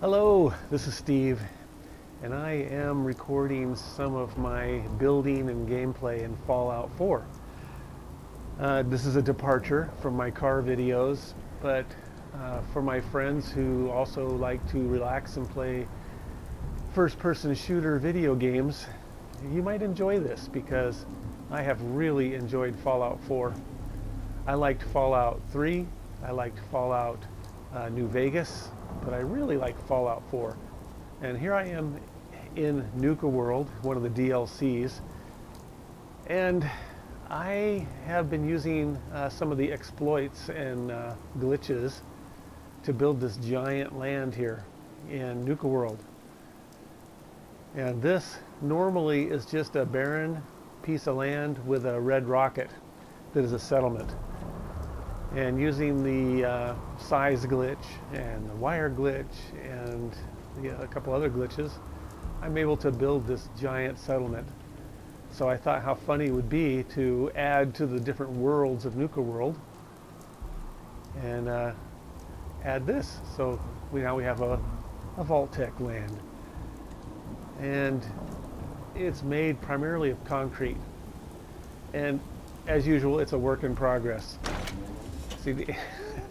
Hello, this is Steve, and I am recording some of my building and gameplay in Fallout 4. This is a departure from my car videos, but for my friends who also like to relax and play first-person shooter video games, you might enjoy this because I have really enjoyed Fallout 4. I liked Fallout 3, I liked Fallout New Vegas, but I really like Fallout 4. And here I am in Nuka World, one of the DLCs, and I have been using some of the exploits and glitches to build this giant land here in Nuka World. And this normally is just a barren piece of land with a red rocket that is a settlement. And using the size glitch and the wire glitch and a couple other glitches, I'm able to build this giant settlement. So I thought how funny it would be to add to the different worlds of Nuka World and add this. So now we have a Vault-Tec land. And it's made primarily of concrete. And as usual, it's a work in progress. See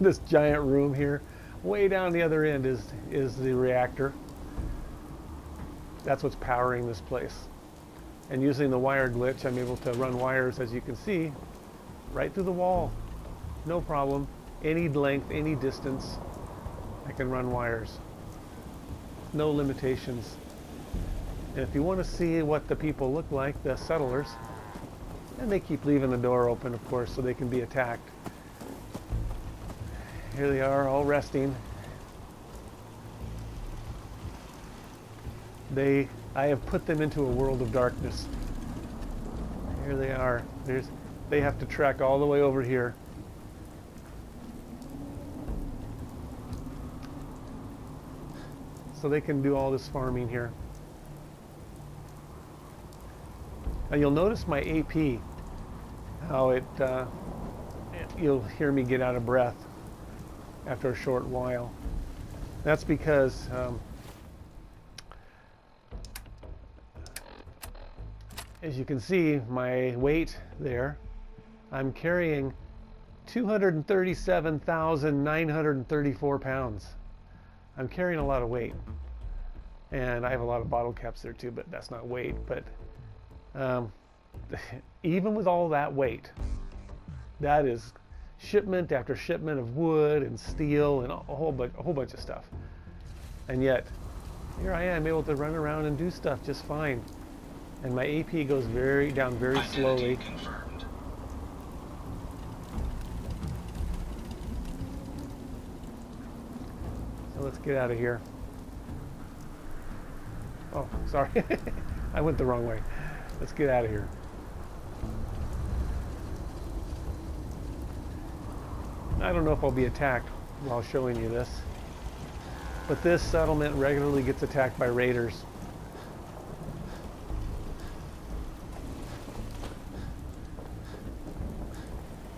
this giant room here? Way down the other end is the reactor. That's what's powering this place. And using the wire glitch, I'm able to run wires, as you can see, right through the wall. No problem. Any length, any distance, I can run wires. No limitations. And if you want to see what the people look like, the settlers, and they keep leaving the door open, of course, so they can be attacked. Here they are, all resting. I have put them into a world of darkness. Here they are. They have to trek all the way over here. So they can do all this farming here. Now you'll notice my AP, how you'll hear me get out of breath after a short while. That's because as you can see, my weight there, I'm carrying 237,934 pounds. I'm carrying a lot of weight. And I have a lot of bottle caps there too, but that's not weight. But even with all that weight, that is shipment after shipment of wood and steel and a whole bunch of stuff. And yet, here I am able to run around and do stuff just fine. And my AP goes down very slowly. So let's get out of here. Oh, sorry. I went the wrong way. Let's get out of here. I don't know if I'll be attacked while showing you this, but this settlement regularly gets attacked by raiders.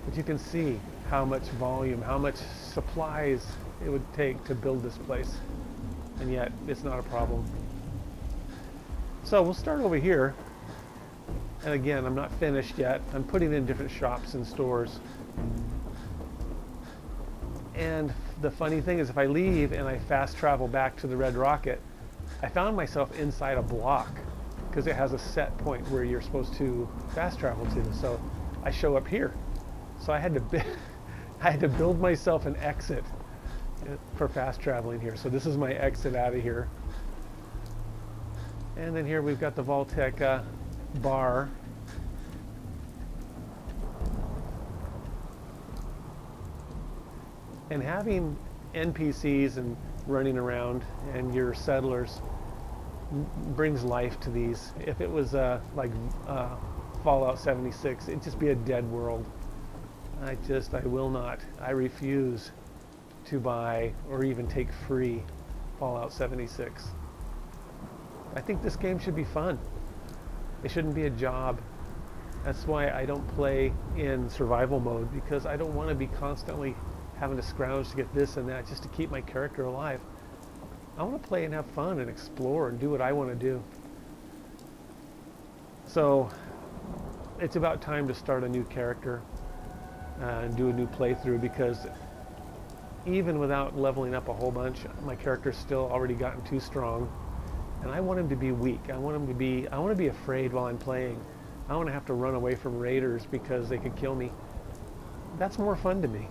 But you can see how much volume, how much supplies it would take to build this place, and yet it's not a problem. So we'll start over here, and again, I'm not finished yet. I'm putting in different shops and stores. And the funny thing is, if I leave and I fast travel back to the Red Rocket, I found myself inside a block because it has a set point where you're supposed to fast travel to. So I show up here. So I had to build myself an exit for fast traveling here. So this is my exit out of here. And then here we've got the Vault-Tec bar. And having NPCs and running around and your settlers brings life to these. If it was like Fallout 76, it'd just be a dead world. I will not. I refuse to buy or even take free Fallout 76. I think this game should be fun. It shouldn't be a job. That's why I don't play in survival mode, because I don't want to be constantly having to scrounge to get this and that just to keep my character alive. I want to play and have fun and explore and do what I want to do. So it's about time to start a new character and do a new playthrough, because even without leveling up a whole bunch, my character's still already gotten too strong. And I want him to be weak. I want to be afraid while I'm playing. I want to have to run away from raiders because they could kill me. That's more fun to me.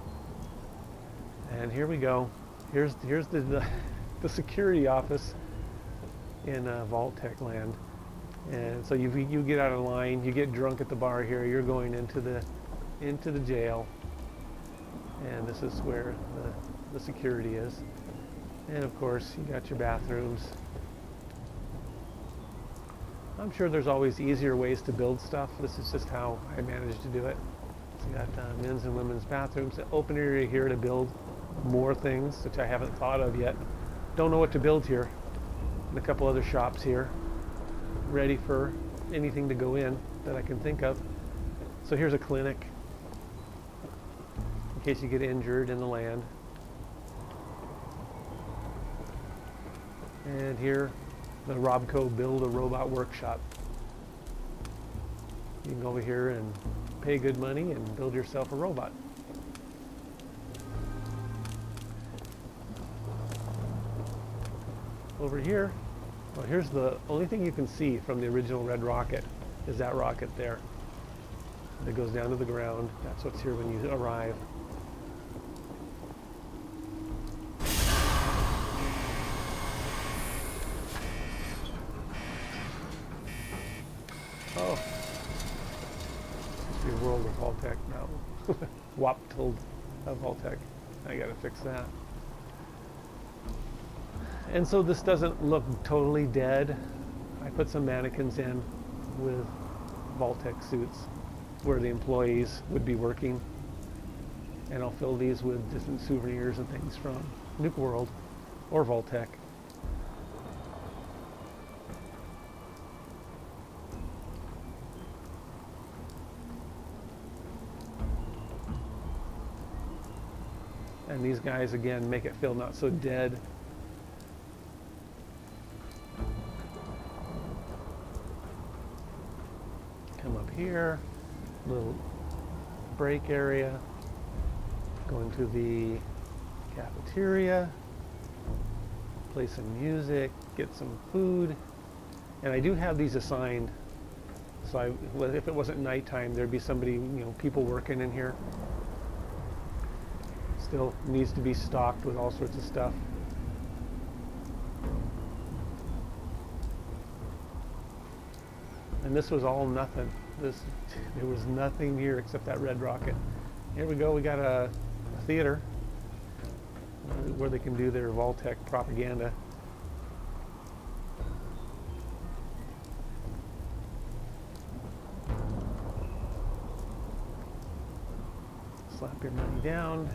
And here we go. Here's the security office in Vault-Tec land. And so you get out of line, you get drunk at the bar here, you're going into the jail. And this is where the security is. And of course, you got your bathrooms. I'm sure there's always easier ways to build stuff. This is just how I managed to do it. So you got men's and women's bathrooms. An open area here to build more things, which I haven't thought of yet. Don't know what to build here. And a couple other shops here, ready for anything to go in that I can think of. So here's a clinic, in case you get injured in the land. And here, the Robco Build a Robot Workshop. You can go over here and pay good money and build yourself a robot. Over here, well, here's the only thing you can see from the original red rocket is that rocket there. That goes down to the ground. That's what's here when you arrive. Oh, it's the world of Vault-Tec now. Waptold of Vault-Tec. I gotta fix that. And so this doesn't look totally dead. I put some mannequins in with Vault-Tec suits where the employees would be working. And I'll fill these with different souvenirs and things from Nuke World or Vault-Tec. And these guys, again, make it feel not so dead. Come up here, little break area, go into the cafeteria, play some music, get some food. And I do have these assigned, so if it wasn't nighttime, there'd be somebody, people working in here. Still needs to be stocked with all sorts of stuff. And this was all nothing. There was nothing here except that red rocket. Here we go, we got a theater where they can do their Vault-Tec propaganda. Slap your money down.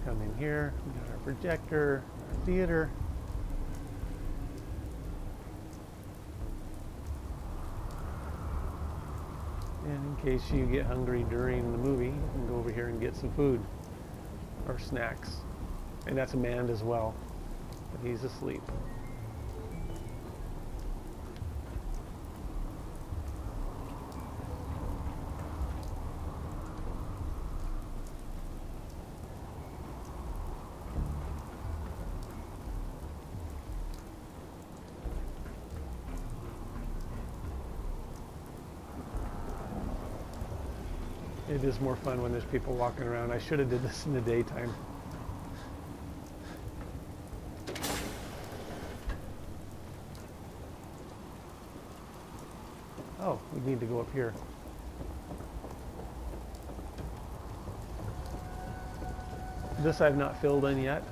Come in here, we got our projector, our theater. And in case you get hungry during the movie, you can go over here and get some food or snacks. And that's manned as well, but he's asleep. It is more fun when there's people walking around. I should have did this in the daytime. Oh, we need to go up here. This I've not filled in yet.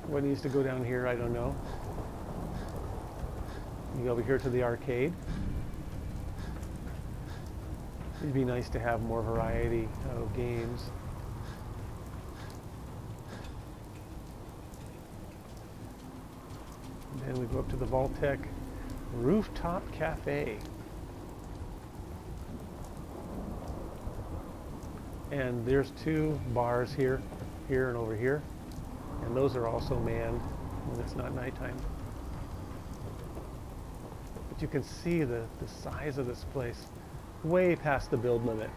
What needs to go down here, I don't know. You go over here to the arcade. It'd be nice to have more variety of games. And then we go up to the Vault-Tec Rooftop Cafe. And there's two bars here and over here. And those are also manned. when it's not nighttime. But you can see the size of this place way past the build limit.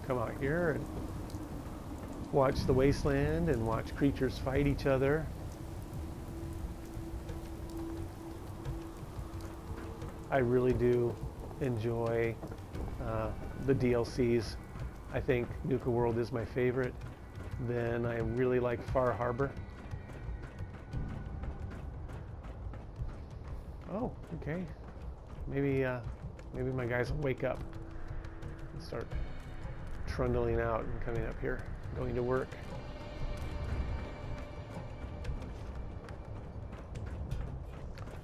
Come out here and watch the wasteland and watch creatures fight each other. I really do enjoy the DLCs. I think Nuka World is my favorite. Then I really like Far Harbor. Oh, okay. Maybe my guys will wake up and start trundling out and coming up here, going to work.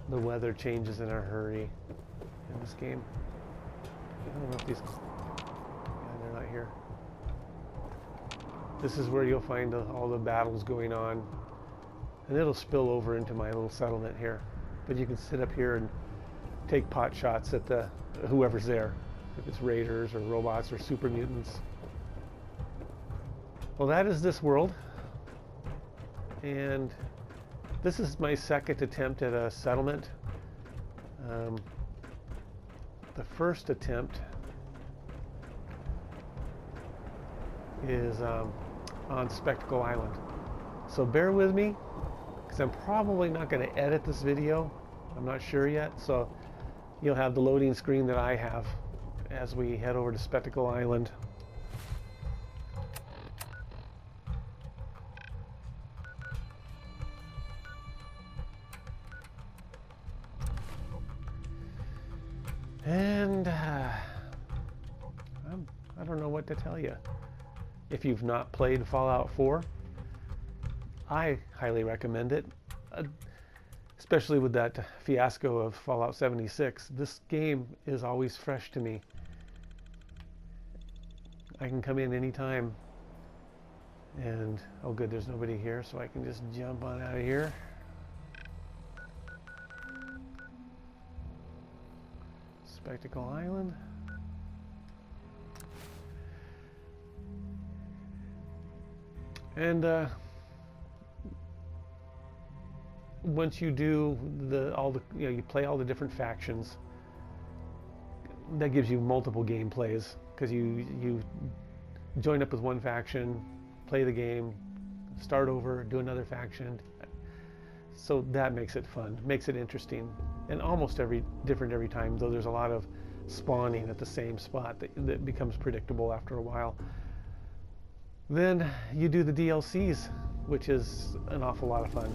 The weather changes in a hurry in this game. I don't know if these... Yeah, they're not here. This is where you'll find all the battles going on. And it'll spill over into my little settlement here. But you can sit up here and take pot shots at whoever's there. If it's raiders or robots or super mutants. Well, that is this world. And this is my second attempt at a settlement. The first attempt is on Spectacle Island. So bear with me, because I'm probably not going to edit this video. I'm not sure yet. So you'll have the loading screen that I have as we head over to Spectacle Island. And I don't know what to tell you. If you've not played Fallout 4, I highly recommend it. Especially with that fiasco of Fallout 76. This game is always fresh to me. I can come in anytime. And, oh good, there's nobody here, so I can just jump on out of here. Spectacle Island. And once you do you play all the different factions, that gives you multiple gameplays, because you join up with one faction, play the game, start over, do another faction. So that makes it fun, makes it interesting, and almost different every time, though there's a lot of spawning at the same spot that becomes predictable after a while. Then you do the DLCs, which is an awful lot of fun.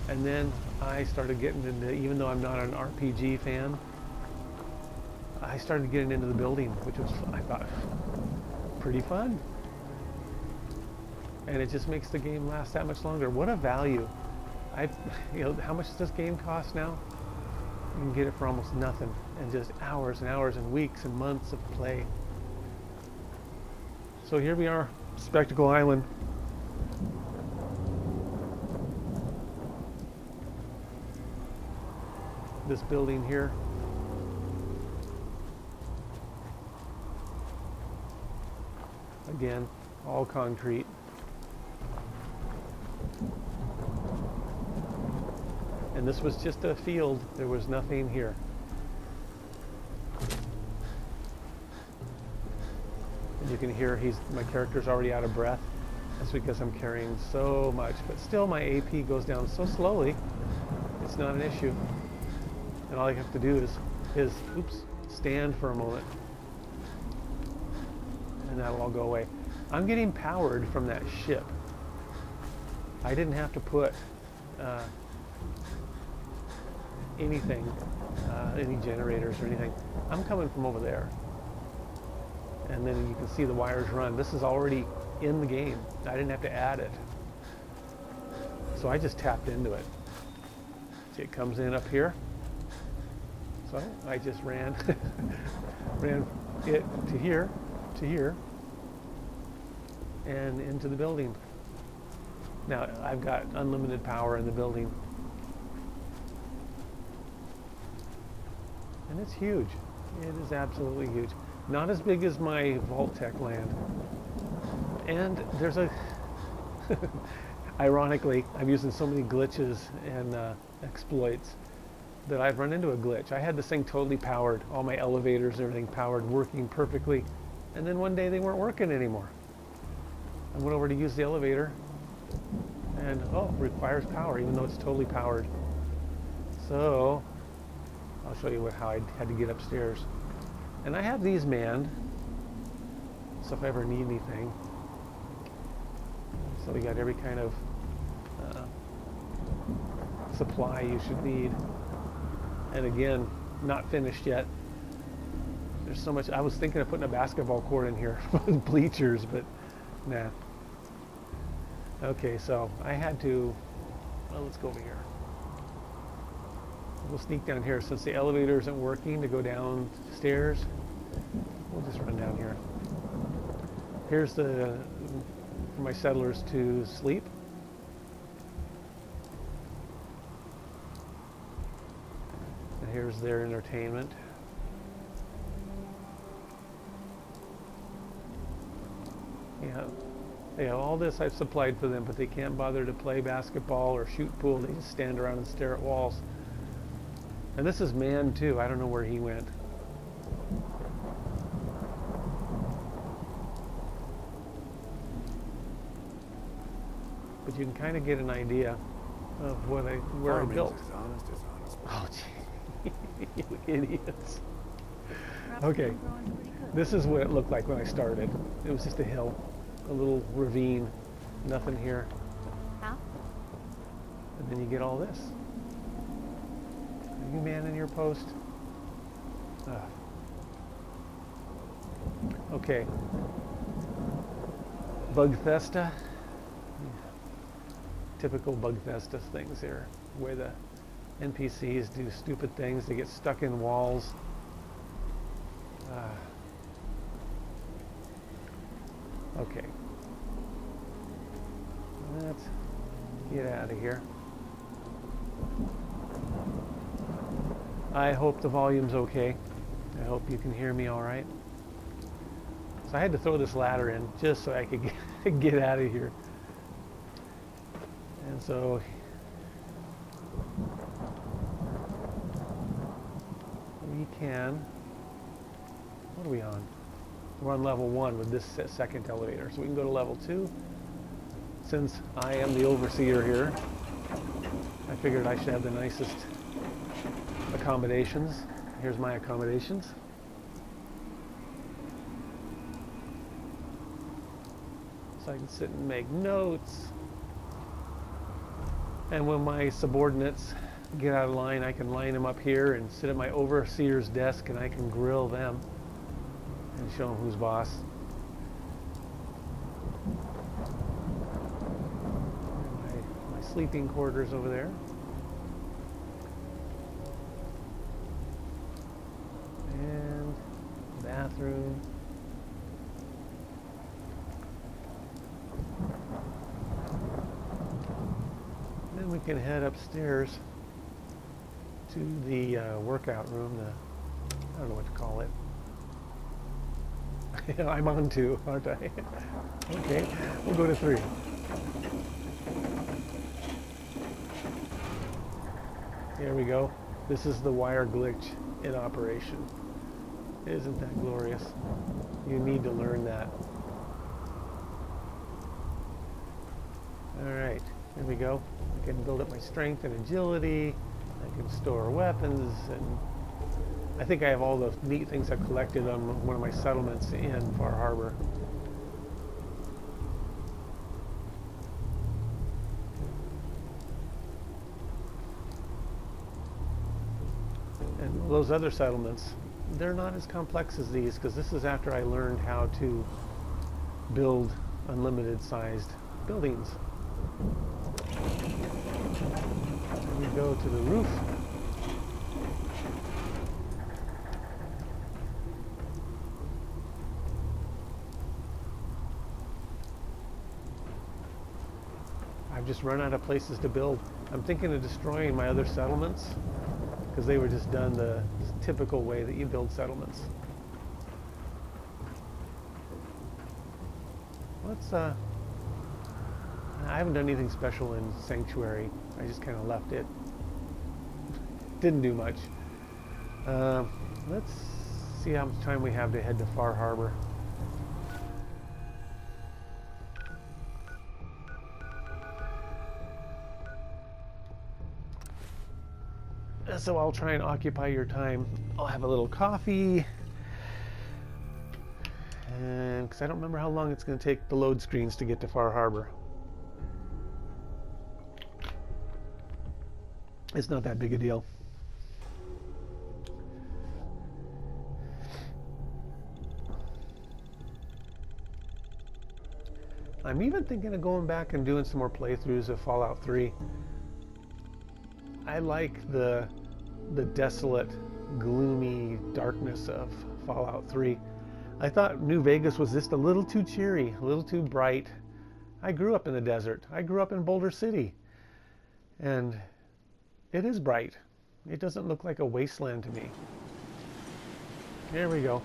And then I started getting into, even though I'm not an RPG fan, I started getting into the building, which was, I thought, pretty fun. And it just makes the game last that much longer. What a value. How much does this game cost now? You can get it for almost nothing, and just hours and hours and weeks and months of play. So here we are, Spectacle Island. This building here. Again, all concrete. And this was just a field. There was nothing here. And you can hear my character's already out of breath. That's because I'm carrying so much. But still, my AP goes down so slowly, it's not an issue. And all I have to do is stand for a moment. And that'll all go away. I'm getting powered from that ship. I didn't have to put anything, any generators or anything. I'm coming from over there. And then you can see the wires run. This is already in the game. I didn't have to add it. So I just tapped into it. See, it comes in up here. So I just ran it to here, and into the building. Now I've got unlimited power in the building. And it's huge. It is absolutely huge. Not as big as my Vault-Tec land. And there's a, ironically, I'm using so many glitches and exploits that I've run into a glitch. I had this thing totally powered, all my elevators, everything powered, working perfectly. And then one day they weren't working anymore. I went over to use the elevator and, oh, requires power, even though it's totally powered. So, I'll show you how I had to get upstairs. And I have these manned, so if I ever need anything. So we got every kind of supply you should need. And again, not finished yet. There's so much. I was thinking of putting a basketball court in here with bleachers, but nah. Okay, so I had to, well, let's go over here. We'll sneak down here since the elevator isn't working to go downstairs. We'll just run down here. Here's the for my settlers to sleep. And here's their entertainment. Yeah, all this I've supplied for them, but they can't bother to play basketball or shoot pool. They just stand around and stare at walls. And this is man too. I don't know where he went. But you can kind of get an idea of what where I built. Dishonest, dishonest. Oh, gee. You idiots. Okay, this is what it looked like when I started. It was just a hill, a little ravine, nothing here. Huh? And then you get all this. Are you manning your post? Okay. Bugfesta. Typical Bugfesta things here, where the NPCs do stupid things. They get stuck in walls. Okay. Let's get out of here. I hope the volume's okay. I hope you can hear me all right. So I had to throw this ladder in just so I could get out of here. And so we can, what are we on? We're on level 1 with this second elevator. So we can go to level 2. Since I am the overseer here, I figured I should have the nicest accommodations. Here's my accommodations. So I can sit and make notes. And when my subordinates get out of line, I can line them up here and sit at my overseer's desk and I can grill them and show them who's boss. My sleeping quarters over there. And bathroom. Then we can head upstairs to the workout room, I don't know what to call it. I'm on 2, aren't I? Okay, we'll go to 3. Here we go. This is the wire glitch in operation. Isn't that glorious? You need to learn that. All right, here we go. I can build up my strength and agility. I can store weapons, and I think I have all those neat things I've collected on one of my settlements in Far Harbor. And those other settlements, they're not as complex as these, because this is after I learned how to build unlimited sized buildings. And we go to the roof. I've just run out of places to build. I'm thinking of destroying my other settlements because they were just done the typical way that you build settlements. let's, I haven't done anything special in Sanctuary. I just kind of left it. Didn't do much. Let's see how much time we have to head to Far Harbor. So I'll try and occupy your time. I'll have a little coffee. And because I don't remember how long it's going to take the load screens to get to Far Harbor. It's not that big a deal. I'm even thinking of going back and doing some more playthroughs of Fallout 3. I like the desolate, gloomy darkness of Fallout 3. I thought New Vegas was just a little too cheery, a little too bright. I grew up in the desert. I grew up in Boulder City. And it is bright. It doesn't look like a wasteland to me. There we go.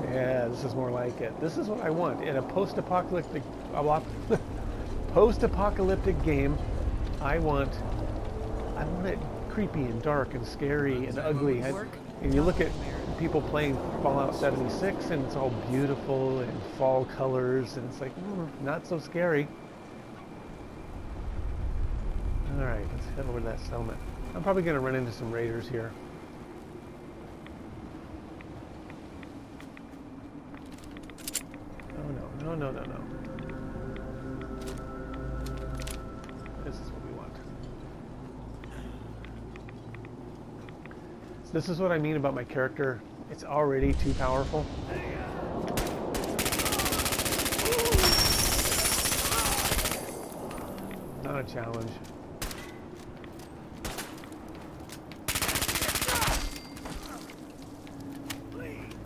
Yeah, this is more like it. This is what I want in a post-apocalyptic game. I want it creepy and dark and scary and ugly. And you look at people playing Fallout 76 and it's all beautiful and fall colors and it's like, not so scary. All right, let's head over to that settlement. I'm probably going to run into some raiders here. Oh, no. This is what we want. So this is what I mean about my character. It's already too powerful. Not a challenge.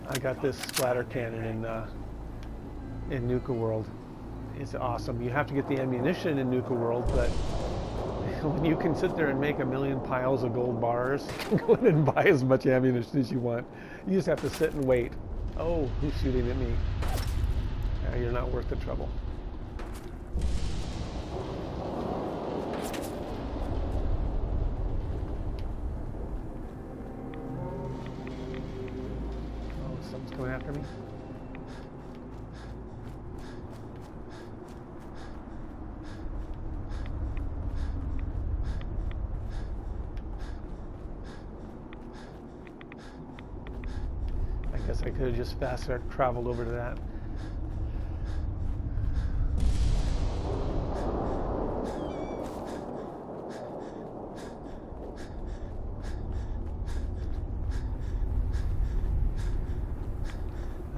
I got this splatter cannon in Nuka World. It's awesome. You have to get the ammunition in Nuka World, but when you can sit there and make a million piles of gold bars, go in and buy as much ammunition as you want. You just have to sit and wait. Oh, who's shooting at me? You're not worth the trouble. Someone's coming after me. I guess I could have just fast traveled over to that.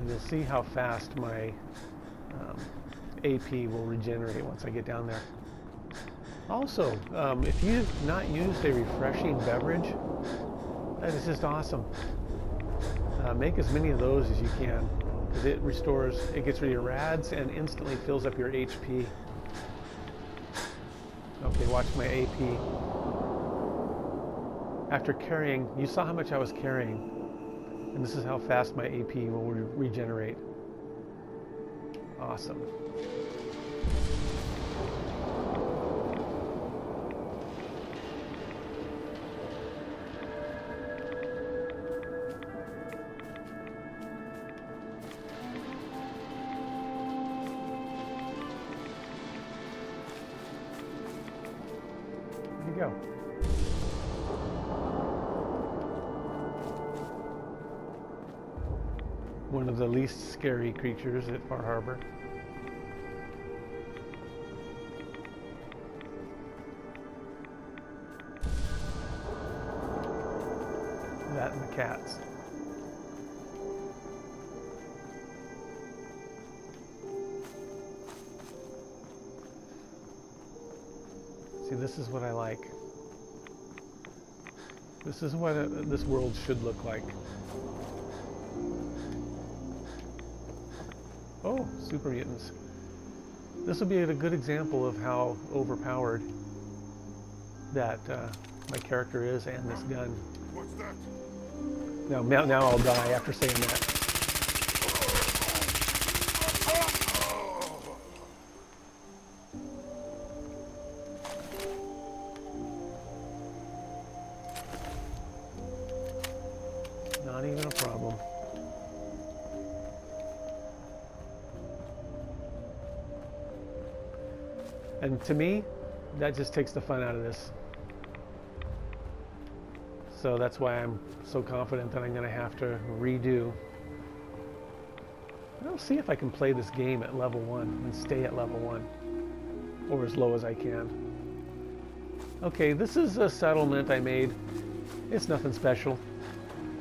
You'll see how fast my AP will regenerate once I get down there. Also, if you've not used a refreshing beverage, that is just awesome. Make as many of those as you can, because it gets rid of your rads and instantly fills up your HP. Okay, watch my AP. After carrying, you saw how much I was carrying. And this is how fast my AP will regenerate. Awesome. There you go. One of the least scary creatures at Far Harbor. That and the cats. See, this is what I like. This is what this world should look like. Oh, super mutants. This will be a good example of how overpowered that my character is and this gun. What's that? Now I'll die after saying that. Not even a problem. And to me, that just takes the fun out of this. So that's why I'm so confident that I'm going to have to redo. I'll see if I can play this game at level 1 and stay at level 1. Or as low as I can. Okay, this is a settlement I made. It's nothing special.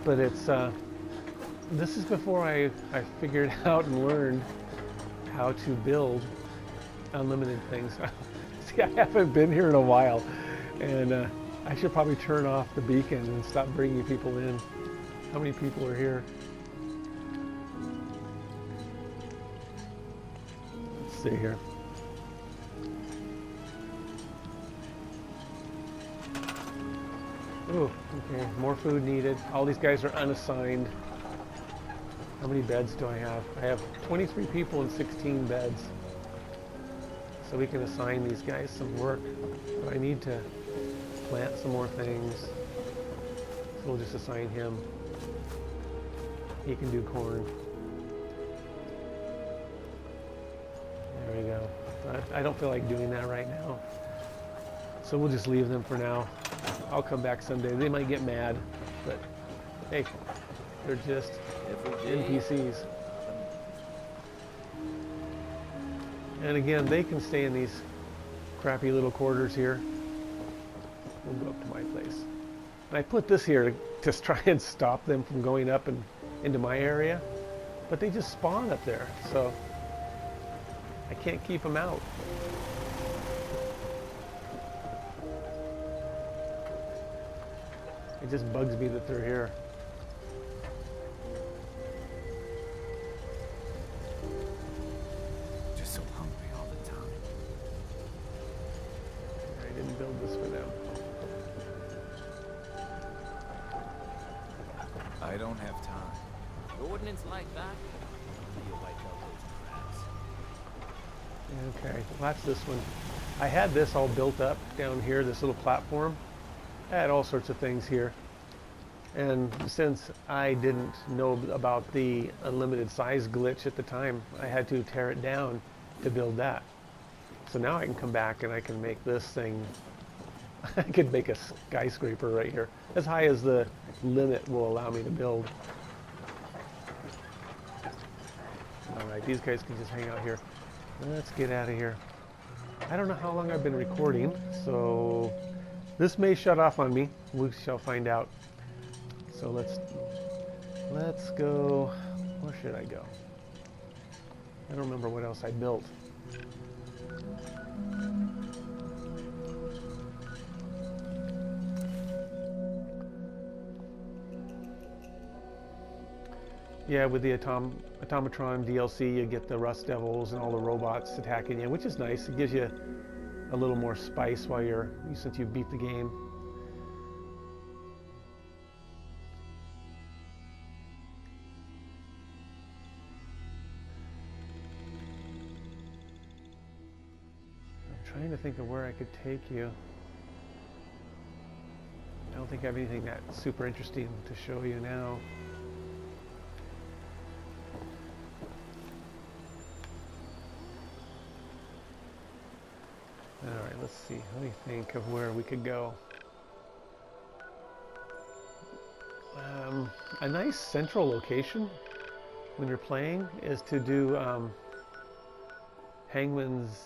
But it's, this is before I figured out and learned how to build unlimited things. See, I haven't been here in a while, and I should probably turn off the beacon and stop bringing people in. How many people are here? Let's see here. Oh, okay, more food needed. All these guys are unassigned. How many beds do I have? I have 23 people and 16 beds. So we can assign these guys some work. But I need to plant some more things. So we'll just assign him. He can do corn. There we go. I don't feel like doing that right now. So we'll just leave them for now. I'll come back someday. They might get mad, but hey, they're just NPCs. And again, they can stay in these crappy little quarters here. We'll go up to my place. And I put this here to just try and stop them from going up and into my area, but they just spawn up there, so I can't keep them out. It just bugs me that they're here. Just so hungry all the time. I didn't build this for them. I don't have time. Ordnance like that? You wipe out those cracks. Okay, well, that's this one. I had this all built up down here, this little platform. I had all sorts of things here. And since I didn't know about the unlimited size glitch at the time, I had to tear it down to build that. So now I can come back and I can make this thing, I could make a skyscraper right here, as high as the limit will allow me to build. Alright, these guys can just hang out here. Let's get out of here. I don't know how long I've been recording, so this may shut off on me. We shall find out. So let's go. Where should I go? I don't remember what else I built. Yeah, with the Automatron DLC, you get the Rust Devils and all the robots attacking you, which is nice. It gives you a little more spice while since you beat the game. I'm trying to think of where I could take you. I don't think I have anything that's super interesting to show you now. Alright, let's see. Let me think of where we could go. A nice central location when you're playing is to do is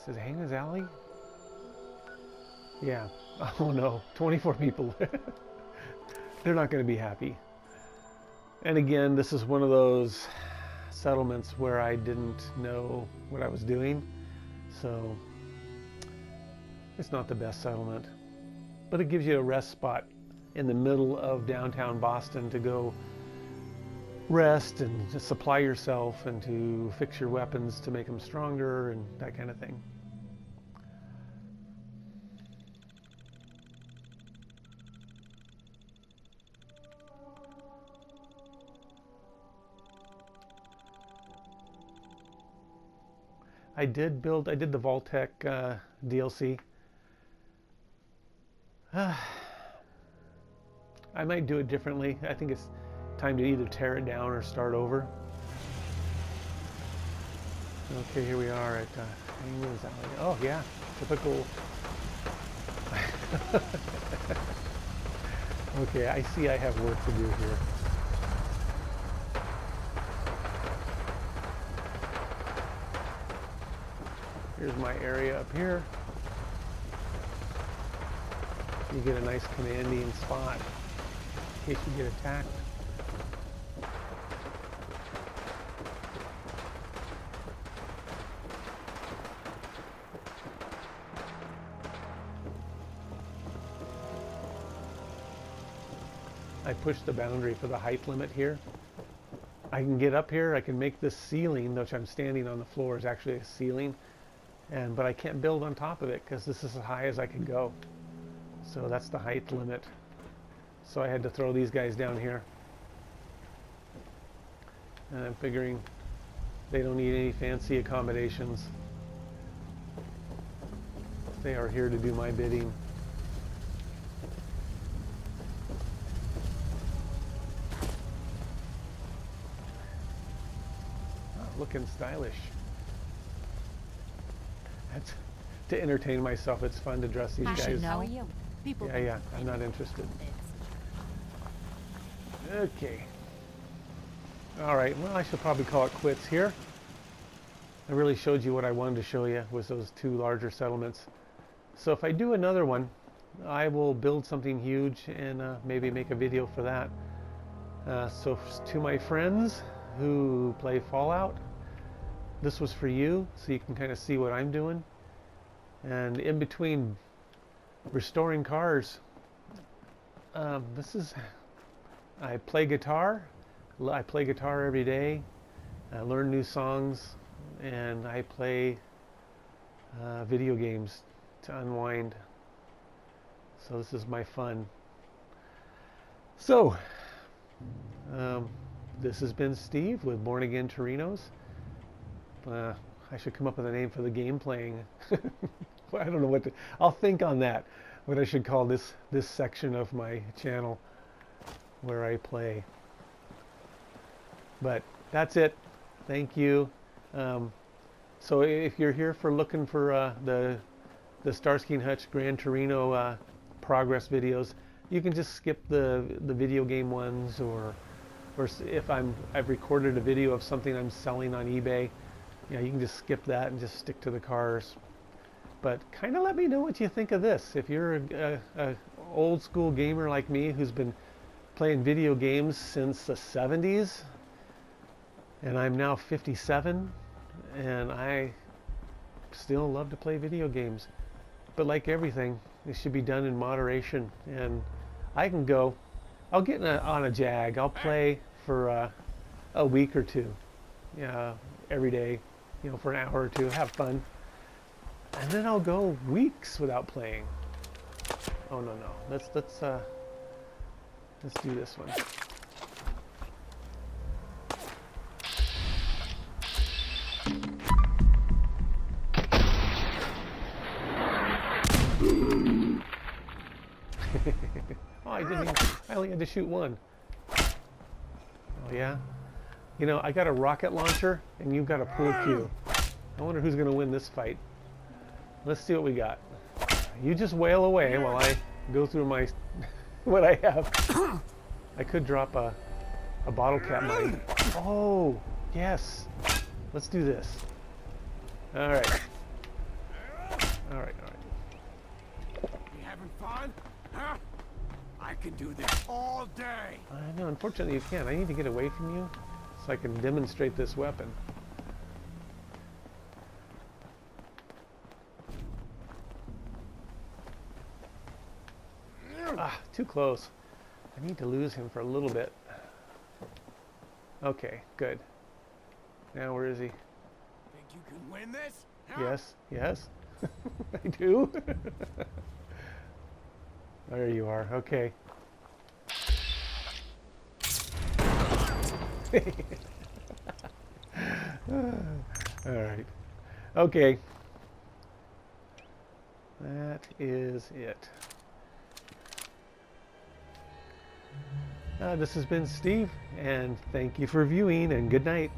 it Hangman's Alley? Yeah. Oh no, 24 people. They're not going to be happy. And again, this is one of those settlements where I didn't know what I was doing. So it's not the best settlement, but it gives you a rest spot in the middle of downtown Boston to go rest and to supply yourself and to fix your weapons to make them stronger and that kind of thing. I did the Vault-Tec DLC. I might do it differently. I think time to either tear it down or start over. Okay, here we are at Hangman's Alley. Oh yeah, typical. Okay, I see I have work to do here. Here's my area up here. You get a nice commanding spot in case you get attacked. I pushed the boundary for the height limit here. I can get up here, I can make this ceiling, which I'm standing on the floor, is actually a ceiling, but I can't build on top of it because this is as high as I can go. So that's the height limit. So I had to throw these guys down here. And I'm figuring they don't need any fancy accommodations. They are here to do my bidding. Looking stylish. That's to entertain myself. It's fun to dress these guys. How are you? People Yeah, I'm not interested. Okay. All right. Well, I should probably call it quits here. I really showed you what I wanted to show you was those two larger settlements. So if I do another one, I will build something huge and maybe make a video for that. So to my friends who play Fallout, this was for you, so you can kind of see what I'm doing. And in between restoring cars, I play guitar. I play guitar every day. I learn new songs, and I play video games to unwind. So this is my fun. So this has been Steve with Born Again Torinos. I should come up with a name for the game playing. I don't know what to. I'll think on that. What I should call this section of my channel where I play. But that's it. Thank you. So if you're here for looking for the Starsky and Hutch Gran Torino progress videos, you can just skip the video game ones, or if I've recorded a video of something I'm selling on eBay, you can just skip that and just stick to the cars. But kind of let me know what you think of this. If you're a old school gamer like me who's been playing video games since the 70s, and I'm now 57, and I still love to play video games. But like everything, it should be done in moderation. And I can go, I'll get on a Jag, I'll play for a week or two, every day, for an hour or two, have fun. And then I'll go weeks without playing. Oh no. Let's do this one. Oh, I only had to shoot one. Oh yeah? I got a rocket launcher and you've got a pool cue. I wonder who's gonna win this fight. Let's see what we got. You just wail away while I go through my what I have. I could drop a bottle cap mine. Oh, yes. Let's do this. All right. All right. You having fun? Huh? I can do this all day. I know, unfortunately you can't. I need to get away from you so I can demonstrate this weapon. Ah, too close. I need to lose him for a little bit. Okay, good. Now where is he? Think you can win this? Huh? Yes. I do. There you are. Okay. All right. Okay. That is it. This has been Steve, and thank you for viewing, and good night.